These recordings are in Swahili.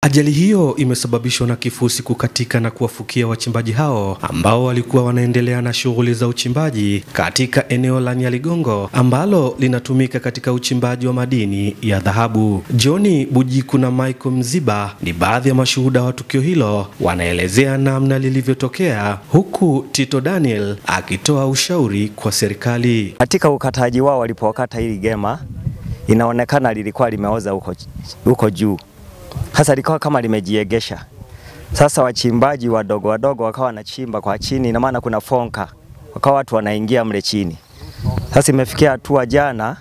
Ajali hiyo imesababishwa na kifusi kukatika na kuwafukia wachimbaji hao ambao walikuwa wanaendelea na shughuli za uchimbaji katika eneo la Nyaligongo ambalo linatumika katika uchimbaji wa madini ya dhahabu. Johnny Bujiku na Michael Mziba ni baadhi ya mashuhuda wa tukio hilo, wanaelezea namna lilivyotokea, huku Tito Daniel akitoa ushauri kwa serikali. Katika ukataji wao walipokata hili gema, inaonekana lilikuwa limeoza huko juu. Hasa likawa kama limejiegesha. Sasa wachimbaji wadogo wakawa wanachimba kwa chini, ina maana kuna fonka. Wakawa watu wanaingia mle chini. Sasa imefikia hatua jana,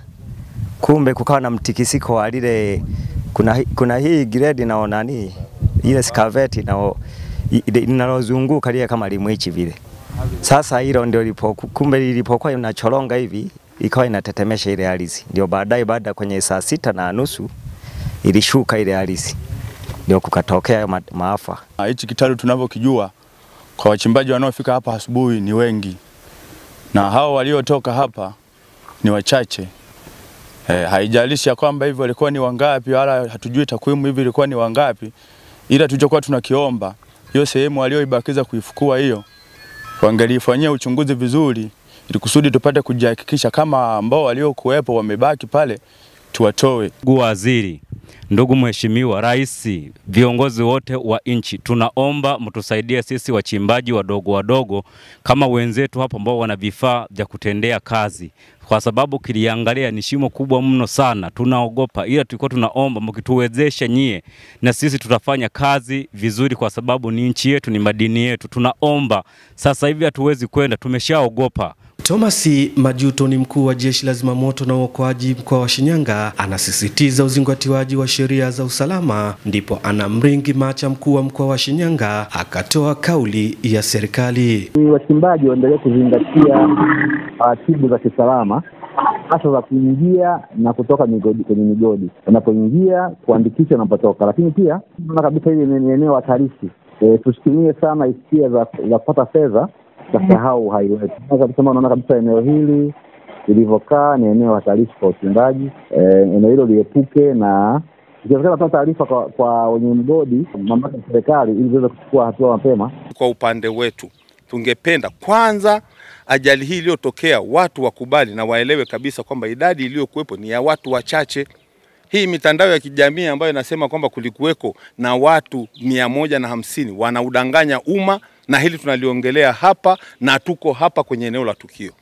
kumbe kukawa na mtikisiko wa lile, kuna hii grade na nani, ile skaveti na linalozunguka lile kama limwichi vile. Sasa hilo ndio kumbe lilipokuwa inachoronga hivi, ikawa inatetemesha ile ardhi. Ndio baada kwenye saa 6:30 ilishuka ile ardhi. Ndio kukatokea maafa. Hichi kitalu tunavyokijua, kwa wachimbaji wanaofika hapa asubuhi ni wengi. Na hao waliotoka hapa ni wachache. Haijalishi ya kwamba hivi walikuwa ni wangapi, wala hatujui takwimu hivi ilikuwa ni wangapi. Ila tulichokuwa tunakiomba, hiyo sehemu walioibakiza kuifukua hiyo, wangelifanyia uchunguzi vizuri ili kusudi tupate kujihakikisha kama ambao waliokuwepo wamebaki pale tuwatoe. Waziri, ndugu mheshimiwa rais, viongozi wote wa nchi, tunaomba mtusaidie sisi wachimbaji wadogo kama wenzetu hapo ambao wana vifaa vya kutendea kazi, kwa sababu kiliangalia ni shimo kubwa mno sana, tunaogopa. Ila tulikuwa tunaomba mkituwezesha nyie, na sisi tutafanya kazi vizuri, kwa sababu ni nchi yetu, ni madini yetu. Tunaomba, sasa hivi hatuwezi kwenda, tumeshaogopa. Thomas Majuto ni mkuu wa jeshi la zimamoto na uokoaji mkoa wa Shinyanga, anasisitiza uzingatiwaji wa sheria za usalama. Ndipo Anamringi Macha, mkuu wa mkoa wa Shinyanga, akatoa kauli ya serikali. Wachimbaji waendelee kuzingatia taratibu za kisalama, hasa za kuingia na kutoka kwenye migodi. Unapoingia kuandikisha unapotoka, lakini pia tunaona kabisa hili ni eneo hatarishi. Tusitumie sana hisia za kupata fedha kusahau uhai wetu. Unaona kabisa eneo hili lilivyokaa ni eneo hatarishi kwa uchimbaji. Eneo hilo liepuke, na ikiwezekana toa taarifa kwa wenye mgodi, mamlaka ya serikali, ili ziweze kuchukua hatua mapema. Kwa upande wetu tungependa kwanza ajali hii iliyotokea watu wakubali na waelewe kabisa kwamba idadi iliyokuwepo ni ya watu wachache. Hii mitandao ya kijamii ambayo inasema kwamba kulikuweko na watu 150 wanaudanganya umma, na hili tunaliongelea hapa na tuko hapa kwenye eneo la tukio.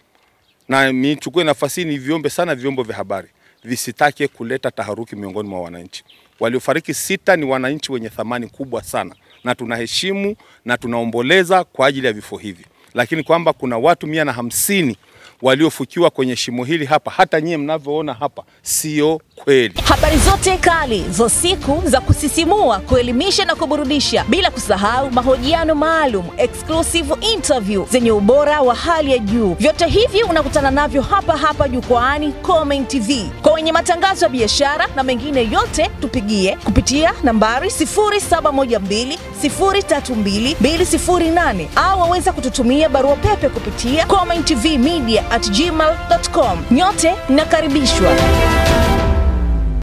Na nichukue nafasi ni viombe sana vyombo vya habari visitake kuleta taharuki miongoni mwa wananchi. Waliofariki 6 ni wananchi wenye thamani kubwa sana, na tunaheshimu na tunaomboleza kwa ajili ya vifo hivi. Lakini kwamba kuna watu 150 waliofukiwa kwenye shimo hili hapa, hata nyie mnavyoona hapa, sio kweli. Habari zote kali za siku za kusisimua, kuelimisha na kuburudisha, bila kusahau mahojiano maalum, exclusive interview zenye ubora wa hali ya juu. Vyote hivi unakutana navyo hapa jukwaani Khomein TV. Kwa wenye matangazo ya biashara na mengine yote, tupigie kupitia nambari 0712 032 208 au waweza kututumia barua pepe kupitia khomeintv@gmail.com. Nyote mnakaribishwa.